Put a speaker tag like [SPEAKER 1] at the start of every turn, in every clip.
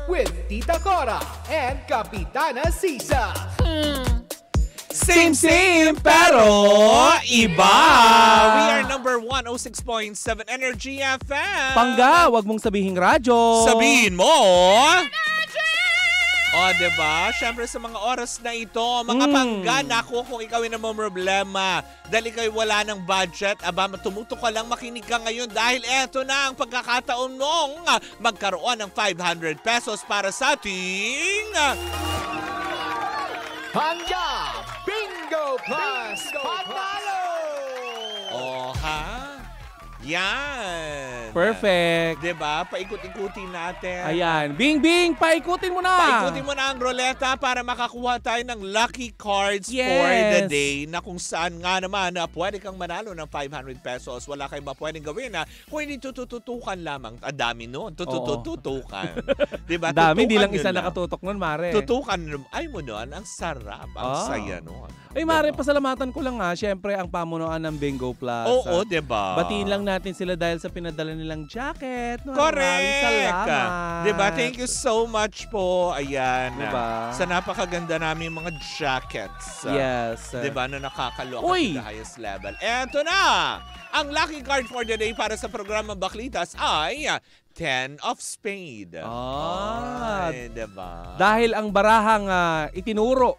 [SPEAKER 1] With Tita Cora and Kapitana Sisa.
[SPEAKER 2] Same, pero iba. We are number 106.7 Energy FM.
[SPEAKER 3] Pangga, wag mong sabihin radyo.
[SPEAKER 2] Sabihin mo. O, diba? Siyempre sa mga oras na ito, mga pangga, naku, kung ikaw ay namang problema, dahil ikaw wala ng budget, tumutok ka lang, makinig ka ngayon dahil eto na ang pagkakataon mong magkaroon ng 500 pesos para sa ating...
[SPEAKER 1] Pangga Bingo Plus Panalo!
[SPEAKER 2] Oh, ha? Yan.
[SPEAKER 3] Perfect.
[SPEAKER 2] Diba? Paikot-ikutin natin.
[SPEAKER 3] Ayan. Bing, paikutin mo na.
[SPEAKER 2] Paikutin mo na ang ruleta para makakuha tayo ng lucky cards for the day na kung saan nga naman na pwede kang manalo ng 500 pesos. Wala kayong pwedeng gawin na kung hindi tututukan lamang. Ang dami nun. Tututukan. Diba?
[SPEAKER 3] Dami, hindi lang isa
[SPEAKER 2] lang.
[SPEAKER 3] nakatutok nun, Mare.
[SPEAKER 2] Tutukan. Ay mo nun. Ang sarap. Ang saya nun.
[SPEAKER 3] Ay, Mare, pasalamatan ko lang Siyempre, ang pamunuan ng Bingo Plus.
[SPEAKER 2] Oo, diba?
[SPEAKER 3] Batiin lang natin sila dahil sa pinadala nilang jacket. No?
[SPEAKER 2] Correct!
[SPEAKER 3] Salamat.
[SPEAKER 2] Diba? Thank you so much po. Ayan.
[SPEAKER 3] Diba?
[SPEAKER 2] Sa napakaganda namin mga jackets.
[SPEAKER 3] Yes.
[SPEAKER 2] Diba? Na nakakaloka
[SPEAKER 3] Uy!
[SPEAKER 2] to the highest level. Eto na! Ang lucky card for the day para sa programa Baklitas ay 10 of Spade. Ay, diba?
[SPEAKER 3] Dahil ang barahang itinuro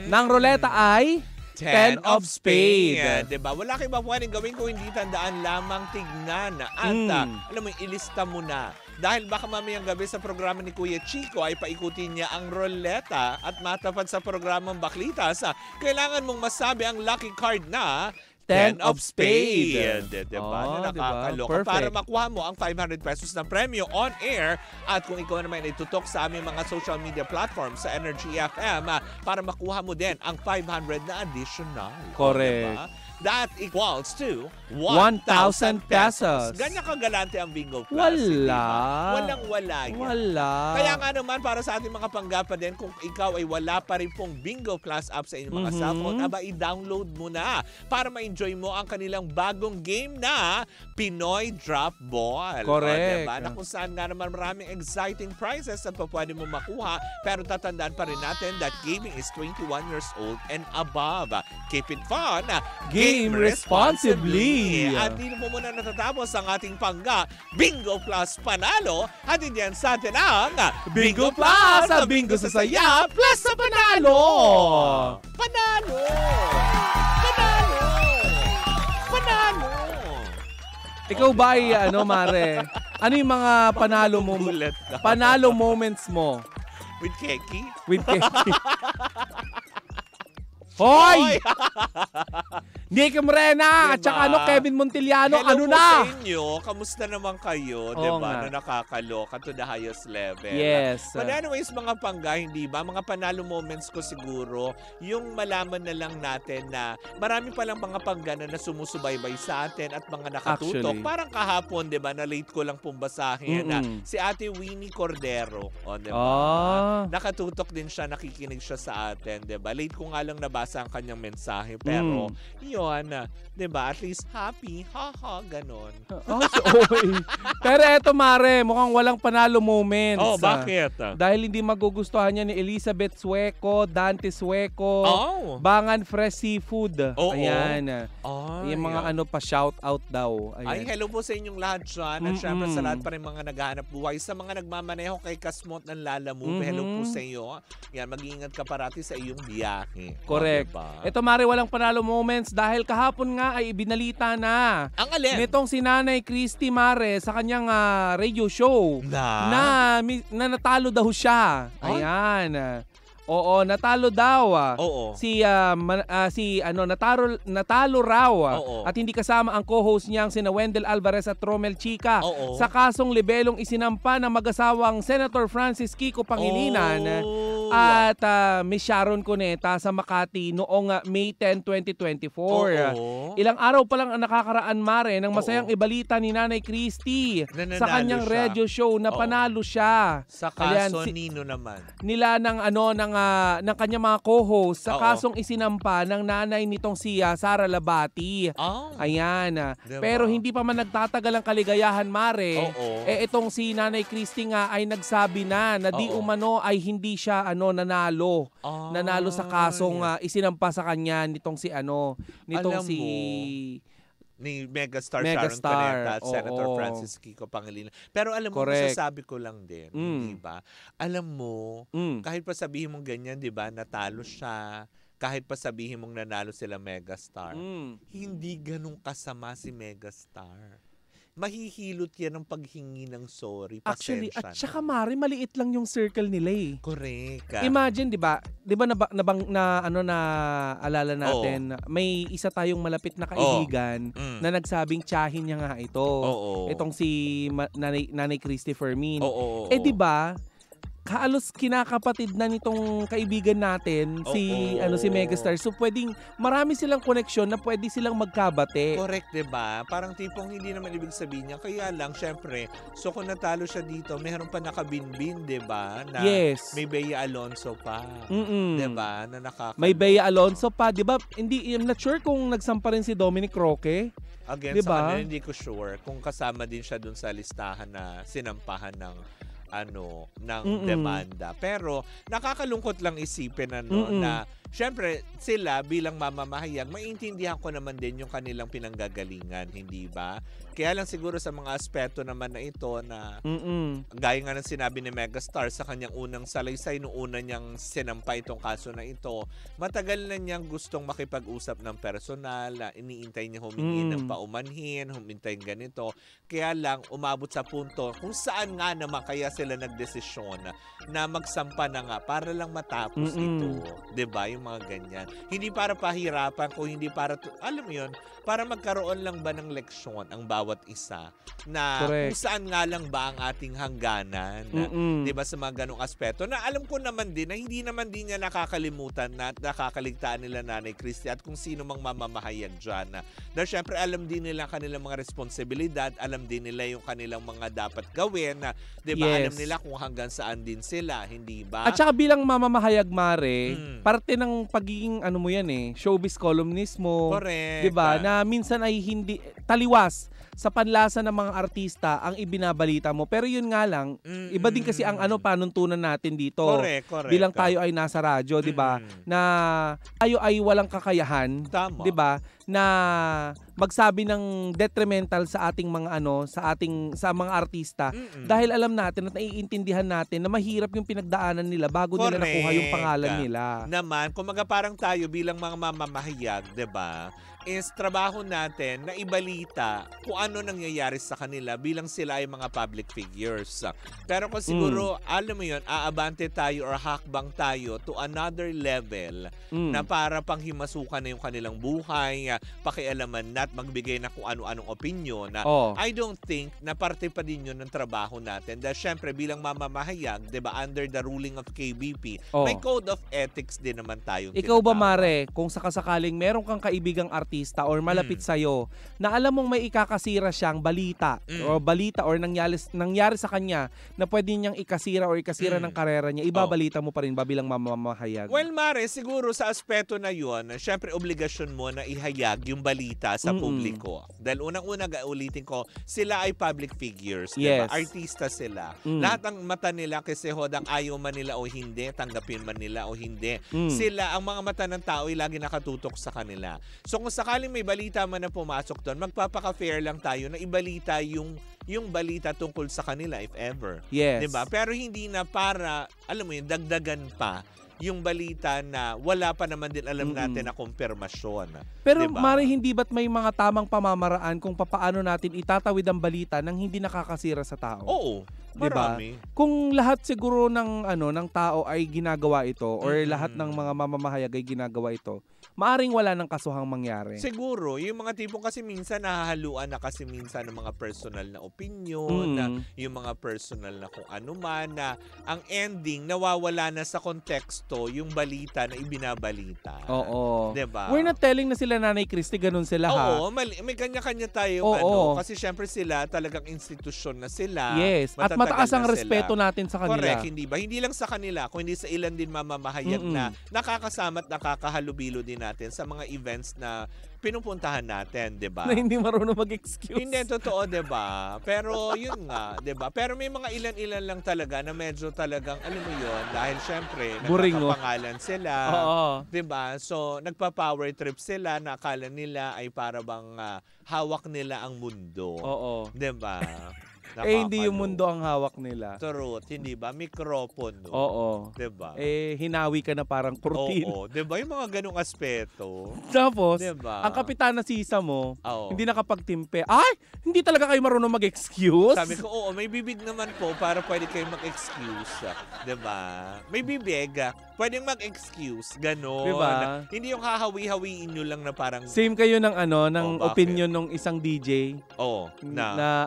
[SPEAKER 3] ng ruleta ay 10 of Spade.
[SPEAKER 2] Diba? Wala kayo ba pwedeng gawin kung hindi tandaan lamang tignan. At alam mo, ilista mo na. Dahil baka mamayang gabi sa programa ni Kuya Chico ay paikutin niya ang ruleta at matapat sa programang Baklitas. Kailangan mong masabi ang lucky card na 10 of Spade. Diba? Na nakakaloka.
[SPEAKER 3] Perfect.
[SPEAKER 2] Para makuha mo ang 500 pesos na premyo on air at kung ikaw naman ay tutok sa aming mga social media platforms sa Energy FM para makuha mo din ang 500 na additional.
[SPEAKER 3] Correct.
[SPEAKER 2] Diba? That equals to
[SPEAKER 3] 1,000 pesos.
[SPEAKER 2] Ganyan kagalante ang Bingo Plus.
[SPEAKER 3] Wala.
[SPEAKER 2] Diba? Walang-wala yan.
[SPEAKER 3] Wala.
[SPEAKER 2] Kaya nga naman para sa ating mga panggapa din, kung ikaw ay wala pa rin pong Bingo Plus app sa inyong mga cellphone, i-download mo na para ma-enjoy mo ang kanilang bagong game na Pinoy Drop Ball.
[SPEAKER 3] Correct.
[SPEAKER 2] Diba? Na kung saan nga naman maraming exciting prizes na pwede mo makuha, pero tatandaan pa rin natin that gaming is 21 years old and above. Keep it fun. Game responsibly. At dito po muna natatapos ang ating pangga Bingo Plus Panalo. At yan sa atin ang
[SPEAKER 3] Bingo Plus! Ang bingo sa saya plus sa panalo!
[SPEAKER 2] Panalo! Panalo! Panalo!
[SPEAKER 3] Ikaw ba ay Mare? Ano yung mga panalo moments mo?
[SPEAKER 2] With Keki?
[SPEAKER 3] With Keki. Hoy! Nick Morena at saka Kevin Montiliano,
[SPEAKER 2] Hello
[SPEAKER 3] na?
[SPEAKER 2] sa inyo. Kamusta naman kayo? Diba? Na nakakaloka to the highest level.
[SPEAKER 3] Yes.
[SPEAKER 2] But anyways, mga pangga, hindi ba? Mga panalo moments ko siguro, yung malaman na lang natin na marami palang mga pangga na sumusubaybay sa atin at mga nakatutok.
[SPEAKER 3] Actually.
[SPEAKER 2] Parang kahapon, diba? Na late ko lang pumbasahin na si Ate Winnie Cordero. O, diba? Nakatutok din siya, nakikinig siya sa atin. Diba? Late ko nga lang nabasa ang kanyang mensahe. Pero, yun, diba? At least happy, haha, ganon.
[SPEAKER 3] Pero eto Mare, mukhang walang panalo moments.
[SPEAKER 2] Oh, bakit?
[SPEAKER 3] Dahil hindi magugustuhan niya ni Elizabeth Sueco, Dante Sueco, Bangan Fresh Seafood. Ayan. Yung mga pa-shout out daw. Ayan.
[SPEAKER 2] Ay, hello po sa inyong lahat dyan. At syempre sa lahat pa rin mga naghahanap buhay. Sa mga nagmamaneho kay Kasmot ng Lala Move, hello po sa iyo. Yan, mag-iingat ka parati sa iyong biyahe.
[SPEAKER 3] Correct. Ito Mare, walang panalo moments dahil kahapon nga ay ibinalita na
[SPEAKER 2] ang alin?
[SPEAKER 3] Nitong si Nanay Christy Mare sa kanyang radio show na natalo daw siya. Ayan. Oo, natalo daw. Natalo raw. At hindi kasama ang co-host niyang sina Wendell Alvarez at Romel Chica sa kasong libelong isinampa ng mag-asawang Senator Francis Kiko Pangilinan At Miss Sharon Cuneta sa Makati noong May 10, 2024. Ilang araw pa lang ang nakakaraan, Mare, ng masayang ibalita ni Nanay Christy sa kanyang radio show na panalo siya.
[SPEAKER 2] Sa kaso nino naman.
[SPEAKER 3] Nila ng kanyang mga co-host sa kasong isinampa ng nanay nitong si Sara Labati. Ayan.
[SPEAKER 2] Diba?
[SPEAKER 3] Pero hindi pa man nagtatagal ang kaligayahan, Mare. Itong si Nanay Christy nga ay nagsabi na di umano ay hindi siya nanalo. Nanalo sa kasong isinampa sa kanya nitong si
[SPEAKER 2] ni Megastar Sharon Cuneta at Senator Francis Kiko Pangilinan. Pero alam mo, masasabi ko lang din, di ba? Alam mo, kahit pa sabihin mong ganyan, di ba, natalo siya, kahit pa sabihin mong nanalo sila Megastar, hindi ganun kasama si Megastar. Mahihilot yan ng paghingi ng sorry.
[SPEAKER 3] Actually, at saka Mari, maliit lang yung circle nila eh.
[SPEAKER 2] Correct.
[SPEAKER 3] Imagine, di ba alala natin, may isa tayong malapit na kaibigan na nagsabing tsahin niya nga ito. Itong si Nanay Christy Fermin. Di ba? Halos kinakapatid na nitong kaibigan natin si Megastar. So pwedeng marami silang koneksyon na pwede silang magkabate.
[SPEAKER 2] Correct, 'di ba? Parang tipong hindi naman ibig sabihin niya. Kaya lang syempre, so kung natalo siya dito, mayroon pa nakabinbin, 'di ba? Na may Bea Alonso pa. 'Di ba? Na
[SPEAKER 3] may Bea Alonso pa, 'di ba? I'm not sure kung nagsampa rin si Dominic Roque.
[SPEAKER 2] Again, diba? Sa kanila hindi ko sure kung kasama din siya dun sa listahan na sinampahan ng demanda. Pero nakakalungkot lang isipin na syempre sila bilang mamamahayag, maintindihan ko naman din yung kanilang pinanggagalingan, hindi ba? Kaya lang siguro sa mga aspeto naman na ito na gaya nga ng sinabi ni Megastar sa kanyang unang salaysay nung una niyang sinampa itong kaso na ito, matagal na niyang gustong makipag-usap ng personal, iniintay niya humingi ng paumanhin, humintay ganito. Kaya lang umabot sa punto kung saan nga naman kaya sila nagdesisyon na magsampa na nga para lang matapos ito. 'Di ba? Yung mga ganyan. Hindi para pahirapan, kung hindi para alam mo 'yon, para magkaroon lang ba ng leksyon ang bawat isa na kung saan nga lang ba ang ating hangganan, 'di ba, sa mga ganung aspeto. Na alam ko naman din na hindi naman din niya nakakalimutan na nakakaligtaan nila Nanay Christy at kung sino mang mamamahayag diyan. Na syempre alam din nila kanilang mga responsibilidad, alam din nila yung kanilang mga dapat gawin, 'di ba? Alam nila kung hanggang saan din sila, hindi ba?
[SPEAKER 3] At saka bilang mamamahayag, Mare, parte ng pagiging mo yan showbiz columnist mo.
[SPEAKER 2] Correct.
[SPEAKER 3] 'Di ba? Na minsan ay hindi taliwas sa panlasa ng mga artista ang ibinabalita mo. Pero yun nga lang, iba din kasi ang panuntunan natin dito.
[SPEAKER 2] Correct.
[SPEAKER 3] Bilang tayo ay nasa radyo, 'di ba? Na tayo ay walang kakayahan, 'di ba? Na magsabi ng detrimental sa ating mga sa mga artista dahil alam natin at naiintindihan natin na mahirap yung pinagdaanan nila bago nila nakuha yung pangalan nila.
[SPEAKER 2] Naman, kumaga parang tayo bilang mga mamamahayag, 'di ba? Is trabaho natin na ibalita kung ano nangyayari sa kanila bilang sila ay mga public figures. Pero kung siguro, alam mo yun, aabante tayo or hakbang tayo to another level na para panghimasukan na yung kanilang buhay, pakialaman na at magbigay na kung ano-anong opinion. I don't think na parte pa din yun ng trabaho natin. Dahil syempre bilang mamamahayag, 'di ba, under the ruling of KBP, may code of ethics din naman tayong
[SPEAKER 3] Ikaw ba, Mare, kung sakasakaling meron kang kaibigang artista or malapit sa'yo na alam mong may ikakasira siyang balita or nangyari sa kanya na pwede niyang ikasira ng karera niya, ibabalita mo pa rin ba bilang mamamahayag?
[SPEAKER 2] Well, Mare, siguro sa aspeto na yun, syempre obligasyon mo na ihayag yung balita sa publiko. Dahil unang-una, ulitin ko, sila ay public figures, diba? Artista sila. Lahat ng mata nila kasi hodang ayaw man nila o hindi, tanggapin man nila o hindi. Sila, ang mga mata ng tao ay lagi nakatutok sa kanila. So kung sakaling may balita man na pumasok doon, magpapaka-fair lang tayo na ibalita yung balita tungkol sa kanila if ever.
[SPEAKER 3] Yes.
[SPEAKER 2] Diba? Pero hindi na para, alam mo yun, dagdagan pa yung balita na wala pa naman din alam natin na kumpirmasyon.
[SPEAKER 3] Pero
[SPEAKER 2] diba?
[SPEAKER 3] Mari, hindi ba't may mga tamang pamamaraan kung papaano natin itatawid ang balita nang hindi nakakasira sa tao?
[SPEAKER 2] Oo.
[SPEAKER 3] 'Di ba? Kung lahat siguro ng tao ay ginagawa ito or lahat ng mga mamamahayag ay ginagawa ito, maaring wala ng kasuhang mangyari.
[SPEAKER 2] Siguro, yung mga tipong kasi minsan nahahaluan na kasi minsan ng mga personal na opinion, na yung mga personal na kung ano man, na ang ending nawawala na sa konteksto yung balita na ibinabalita.
[SPEAKER 3] Oo.
[SPEAKER 2] 'Di ba?
[SPEAKER 3] We're not telling na sila Nanay Christy ganun sila ha.
[SPEAKER 2] Oo, may kanya-kanya tayong kasi syempre sila talagang institusyon na sila.
[SPEAKER 3] Yes, at mataas ang respeto natin sa kanila.
[SPEAKER 2] Correct, hindi ba? Hindi lang sa kanila, kundi sa ilan din mamamahayag na nakakasama at nakakahalubilo din natin sa mga events na pinupuntahan natin, 'di ba?
[SPEAKER 3] Na hindi marunong mag-excuse.
[SPEAKER 2] Hindi totoo, 'di ba? Pero yun nga, 'di ba? Pero may mga ilan-ilan lang talaga na medyo talagang alam mo yun, dahil syempre nagpapangalan sila, 'di ba? So nagpa-power trip sila na akala nila ay para bang hawak nila ang mundo. 'Di ba?
[SPEAKER 3] Hindi yung mundo ang hawak nila.
[SPEAKER 2] Truth, hindi ba? Mikropono.
[SPEAKER 3] Oo.
[SPEAKER 2] Diba?
[SPEAKER 3] Hinawi ka na parang kurtina.
[SPEAKER 2] Oo. Diba? Yung mga ganong aspeto.
[SPEAKER 3] Tapos,
[SPEAKER 2] diba?
[SPEAKER 3] Ang Kapitana Sisa mo, hindi nakapagtimpe. Ay! Hindi talaga kayo marunong mag-excuse?
[SPEAKER 2] Sabi ko, oo, may bibig naman po para pwede kayo mag-excuse. Diba? May bibig. Pwedeng mag-excuse. Ganon.
[SPEAKER 3] Diba?
[SPEAKER 2] Hindi yung hahawi-hawiin nyo lang na parang...
[SPEAKER 3] Same kayo ng opinion ng isang DJ. Na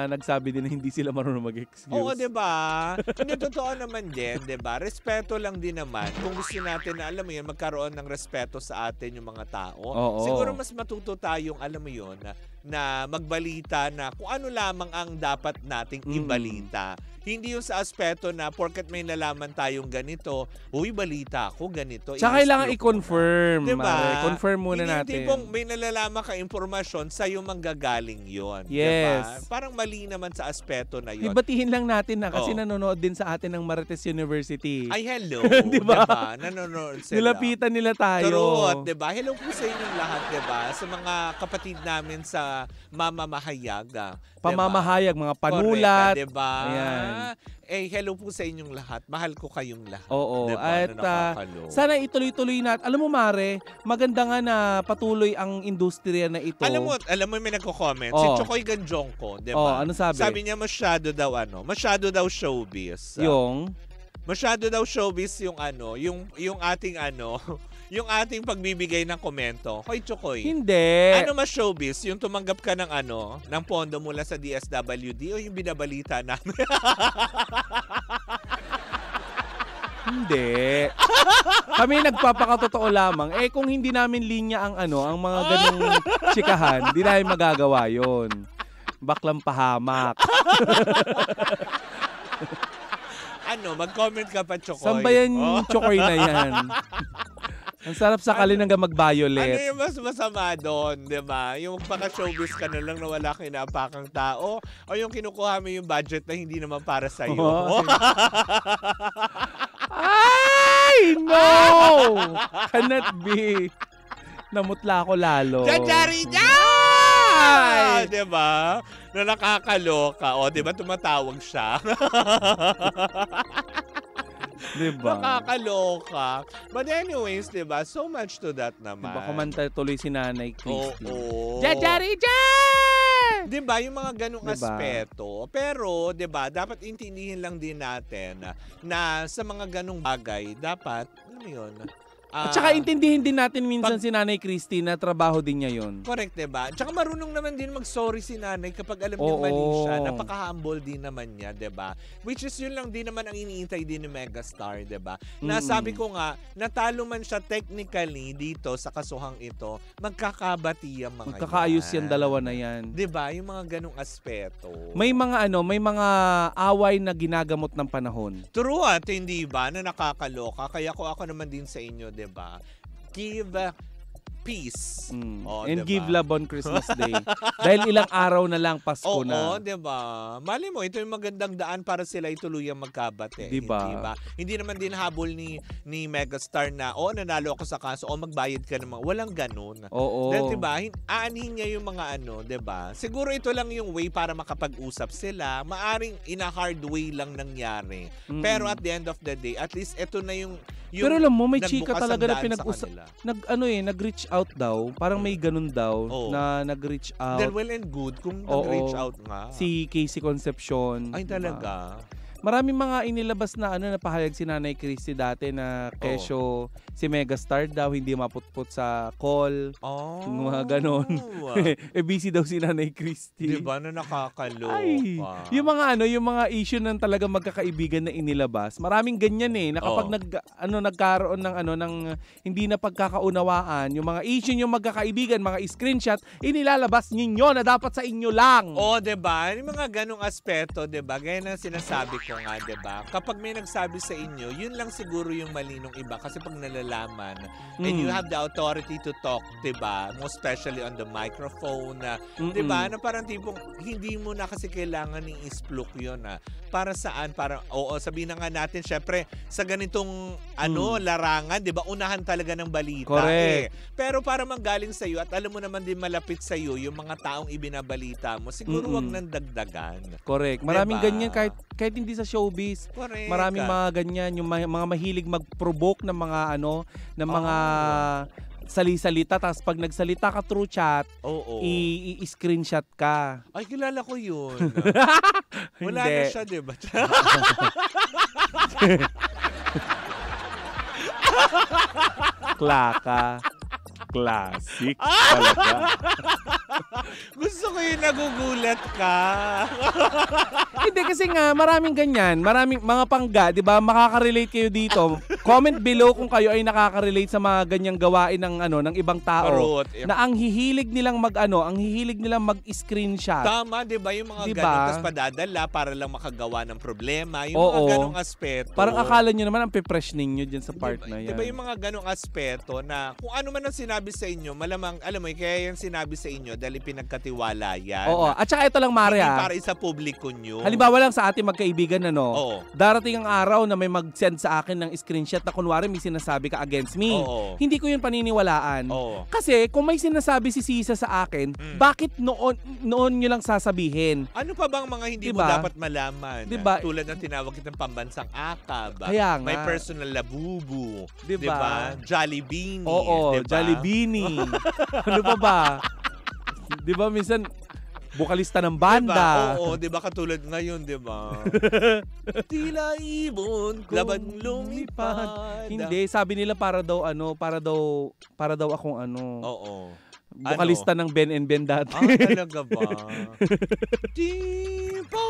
[SPEAKER 3] nagsabi din na hindi sila marunong mag-excuse.
[SPEAKER 2] Oo, 'di ba? Hindi totoo naman din, 'di ba? Respeto lang din naman. Kung gusto natin na alam mo 'yun, magkaroon ng respeto sa atin yung mga tao. Siguro mas matuto tayong alam mo 'yun na magbalita na kung ano lamang ang dapat nating ibalita. Hindi yung sa aspeto na porket may nalaman tayong ganito, uy, balita ako ganito.
[SPEAKER 3] Tsaka kailangan i-confirm.
[SPEAKER 2] Diba?
[SPEAKER 3] Confirm muna natin.
[SPEAKER 2] Hindi tipong may nalalaman ka impormasyon, sa'yo manggagaling yun.
[SPEAKER 3] Yes.
[SPEAKER 2] Diba? Parang mali naman sa aspeto na yun.
[SPEAKER 3] Ibatihin lang natin na kasi nanonood din sa atin ng Marites University.
[SPEAKER 2] Ay, hello.
[SPEAKER 3] Diba?
[SPEAKER 2] Nanonood sila.
[SPEAKER 3] Nilapitan nila tayo.
[SPEAKER 2] Truth, diba? Hello po sa inyong lahat, diba? Sa mga kapatid namin sa mamamahayag.
[SPEAKER 3] Pamamahayag, mga panulat.
[SPEAKER 2] Correct, diba?
[SPEAKER 3] Ayan.
[SPEAKER 2] Hello po sa inyong lahat. Mahal ko kayong lahat.
[SPEAKER 3] Oo.
[SPEAKER 2] Diba?
[SPEAKER 3] At sana ituloy-tuloy natin. Alam mo, Mare, maganda nga na patuloy ang industriya na ito.
[SPEAKER 2] Alam mo may nagko-comment. Si Chokoy Ganjongko, diba?
[SPEAKER 3] Ano sabi?
[SPEAKER 2] Sabi niya masyado daw showbiz. Masyado daw showbiz yung yung ating yung ating pagbibigay ng komento. Hoy, Chokoy.
[SPEAKER 3] Hindi.
[SPEAKER 2] Ano mas showbiz? Yung tumanggap ka ng ng pondo mula sa DSWD o yung binabalita namin?
[SPEAKER 3] Hindi. Kami nagpapakatotoo lamang. Kung hindi namin linya ang mga ganung tsikahan, hindi namin magagawa yon. Baklang pahamak.
[SPEAKER 2] Mag-comment ka pa, Chokoy.
[SPEAKER 3] Saan ba yan Chokoy na yan? Ang sarap sakali hanggang mag-violet.
[SPEAKER 2] Ano yung mas masama doon, di ba? Yung paka-showbiz ka na lang na wala kinapakang tao o yung kinukuha mo yung budget na hindi naman para sa'yo?
[SPEAKER 3] Ay, no! Cannot be. Namutla ako lalo.
[SPEAKER 2] Jajari di ba? Na nakakaloka. O, di ba tumatawag siya?
[SPEAKER 3] Diba?
[SPEAKER 2] Nakakaloka. But anyways, diba? So much to that naman.
[SPEAKER 3] Diba kumanta tuloy si Nanay Christy?
[SPEAKER 2] Jajari! Diba? Yung mga ganong aspeto. Pero, diba? Dapat intindihin lang din natin na sa mga ganong bagay, dapat, ano yun?
[SPEAKER 3] At saka intindihin din natin minsan si Nanay Christy na trabaho din niya yun.
[SPEAKER 2] Correct, diba? Tsaka marunong naman din mag-sorry si Nanay kapag alam niya mali siya. Napaka-humble din naman niya, diba? Which is yun lang din naman ang iniintay din ni Megastar, diba? Na sabi ko nga, natalo man siya technically dito sa kasuhang ito, magkakabati ang mga
[SPEAKER 3] magkakaayos yan, dalawa na yan.
[SPEAKER 2] Diba? Yung mga ganong aspeto.
[SPEAKER 3] May mga may mga away na ginagamot ng panahon.
[SPEAKER 2] True at hindi ba na nakakaloka? Kaya ako naman din sa inyo, diba? Give peace.
[SPEAKER 3] And diba? Give love on Christmas Day. Dahil ilang araw na lang Pasko na.
[SPEAKER 2] Oo, diba? Mali mo, ito yung magandang daan para sila ituluyang magkabate.
[SPEAKER 3] Diba?
[SPEAKER 2] Hindi naman din habol ni Megastar na, nanalo ako sa kaso, magbayad ka naman. Walang ganun.
[SPEAKER 3] Oo.
[SPEAKER 2] Dahil diba, aanhin niya yung mga diba? Siguro ito lang yung way para makapag-usap sila. Maaring in a hard way lang nangyari. Pero at the end of the day, at least ito na yung
[SPEAKER 3] Pero alam mo, may chika
[SPEAKER 2] nagbukas
[SPEAKER 3] talaga
[SPEAKER 2] ang
[SPEAKER 3] na
[SPEAKER 2] daan sa
[SPEAKER 3] pinag-usap.
[SPEAKER 2] kanila.
[SPEAKER 3] Nag-reach out daw. Parang may ganun daw na nag-reach out.
[SPEAKER 2] Then well and good kung nag-reach out nga.
[SPEAKER 3] Si Casey Concepcion.
[SPEAKER 2] Ay, talaga?
[SPEAKER 3] Maraming mga inilabas na napahayag si Nanay Christy dati na kesyo si Megastar daw hindi maputput sa call. Mga ganon. Busy daw si Nanay Christy.
[SPEAKER 2] Diba na nakakaloka?
[SPEAKER 3] Ay, yung mga issue ng talaga magkakaibigan na inilabas. Maraming ganyan na kapag nagkaroon ng hindi na pagkakaunawaan, yung mga issue yung magkakaibigan, mga screenshot, inilalabas ninyo na dapat sa inyo lang.
[SPEAKER 2] Diba? Yung mga ganong aspeto, diba? Gaya na sinasabi ko nga, diba? Kapag may nagsabi sa inyo, yun lang siguro yung mali nung iba. Kasi pag nalalaman, and you have the authority to talk, diba? Most especially on the microphone, diba? Na parang tipong, hindi mo na kasi kailangan i-splook yun, Para saan? Para, sabihin na nga natin, syempre, sa ganitong, larangan, diba? Unahan talaga ng balita.
[SPEAKER 3] Correct.
[SPEAKER 2] Pero para manggaling sa'yo, at alam mo naman din malapit sa'yo, yung mga taong ibinabalita mo, siguro wag nang dagdagan.
[SPEAKER 3] Correct. Maraming ganyan kahit hindi sa showbiz.
[SPEAKER 2] Correct.
[SPEAKER 3] Maraming mga ganyan, yung mga mahilig mag-provoke ng mga mga sali-salita, tapos pag nagsalita ka through chat, i-screenshot ka.
[SPEAKER 2] Ay, kilala ko yun. Wala
[SPEAKER 3] Hindi.
[SPEAKER 2] na siya, diba?
[SPEAKER 3] Klaka. Classic talaga.
[SPEAKER 2] Gusto ko yung nagugulat ka.
[SPEAKER 3] Hindi kasi nga maraming ganyan, maraming mga pangga, 'di ba? Makaka-relate kayo dito. Comment below kung kayo ay nakaka-relate sa mga ganyang gawain ng ibang tao. Na ang hihilig nilang mag-screenshot.
[SPEAKER 2] Tama, 'di ba? Yung mga
[SPEAKER 3] diba?
[SPEAKER 2] ganun tas padadala para lang makagawa ng problema. Yung mga ganung aspeto.
[SPEAKER 3] Parang akala niyo naman ang pe-fresh ninyo diyan sa part na 'yan.
[SPEAKER 2] 'Di ba yung mga ganung aspeto na kung ano man ang sinabi sa inyo, malamang alam mo, kaya yan sinabi sa inyo dahil pinagkatiwala yan.
[SPEAKER 3] At saka ito lang, Mare,
[SPEAKER 2] hindi para isa publiko nyo.
[SPEAKER 3] Halimbawa lang sa ating magkaibigan, darating ang araw na may mag-send sa akin ng screenshot na kunwari may sinasabi ka against me. Hindi ko yun paniniwalaan. Kasi kung may sinasabi si Sisa sa akin, bakit noon nyo lang sasabihin?
[SPEAKER 2] Ano pa bang mga hindi mo dapat malaman?
[SPEAKER 3] Diba?
[SPEAKER 2] Tulad ng tinawag kitang pambansang akab.
[SPEAKER 3] Kaya nga.
[SPEAKER 2] May personal labubu.
[SPEAKER 3] Diba?
[SPEAKER 2] Jollibee.
[SPEAKER 3] Diba? Jollibee. Ano pa ba? Di ba minsan bukalista ng banda?
[SPEAKER 2] Diba? Diba katulad ngayon, diba? Tila ibon kung laban lumipad.
[SPEAKER 3] Hindi, sabi nila para daw akong bukalista ng Ben and Ben dati.
[SPEAKER 2] Talaga ba? Di ba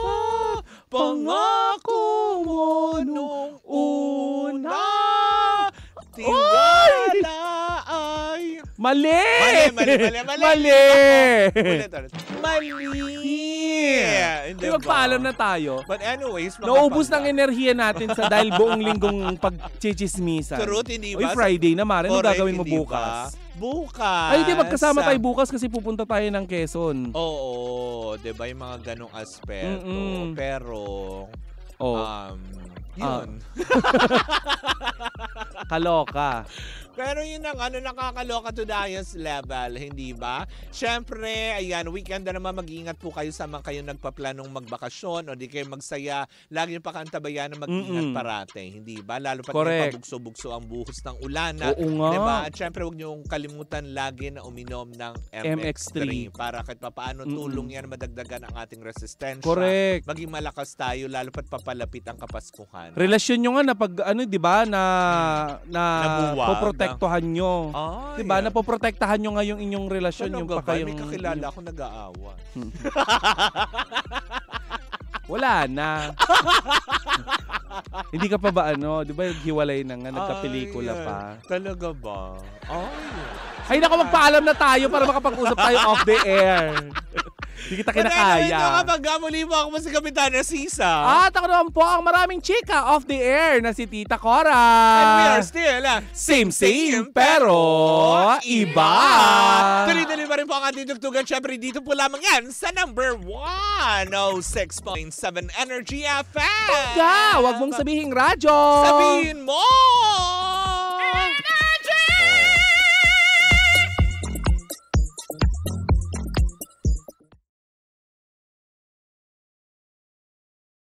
[SPEAKER 2] pangako mo nung una? Tiwala ay...
[SPEAKER 3] Mali!
[SPEAKER 2] Mali!
[SPEAKER 3] Hindi magpaalam na tayo.
[SPEAKER 2] But anyways,
[SPEAKER 3] naubos ng enerhiya natin dahil buong linggong pagchichismisan.
[SPEAKER 2] Truth, hindi ba?
[SPEAKER 3] Friday na, Mare. Ano gagawin mo bukas?
[SPEAKER 2] Bukas.
[SPEAKER 3] Ay, hindi. Magkasama tayo bukas kasi pupunta tayo ng Quezon.
[SPEAKER 2] Oo. Diba yung mga ganong aspeto. Pero... yun.
[SPEAKER 3] Kaloka.
[SPEAKER 2] Pero yun ang nakakaloka to the highest level, hindi ba? Siyempre, ayan, weekend na naman, mag-iingat po kayo sa mga kayo nagpaplanong magbakasyon o di kayo magsaya. Lagi yung pakantabayan na mag-iingat parate, hindi ba? Lalo pa yung pabugso-bugso ang buhos ng ulan. Diba? At siyempre, huwag niyong kalimutan lagi na uminom ng MX3 para kahit papaano tulong yan madagdagan ang ating resistensya.
[SPEAKER 3] Correct.
[SPEAKER 2] Maging malakas tayo, lalo pat papalapit ang Kapaskuhan.
[SPEAKER 3] Relasyon nyo nga na pag di ba poprotektahan nyo. Di ba? Napoprotektahan nyo nga yung inyong relasyon. Yung pa kayong...
[SPEAKER 2] May kakilala ako nag-aawa.
[SPEAKER 3] Wala na. Hindi ka pa ba di ba hiwalay na nga, nagka-pelikula pa?
[SPEAKER 2] Talaga ba?
[SPEAKER 3] Ay naku, magpaalam na tayo para makapag-usap tayo off the air. Hindi kita kinakaya.
[SPEAKER 2] Pero kapag muli mo ako si Kapitana Sisa.
[SPEAKER 3] At ako naman po ang maraming chika off the air na si Tita Cora.
[SPEAKER 2] And we are still
[SPEAKER 3] same pero iba.
[SPEAKER 2] Tuloy-tuloy pa rin po ang ating tugtugan. Siyempre dito po lamang yan sa number 106.7 Energy FM.
[SPEAKER 3] Huwag mong sabihing radyo.
[SPEAKER 2] Sabihin mo!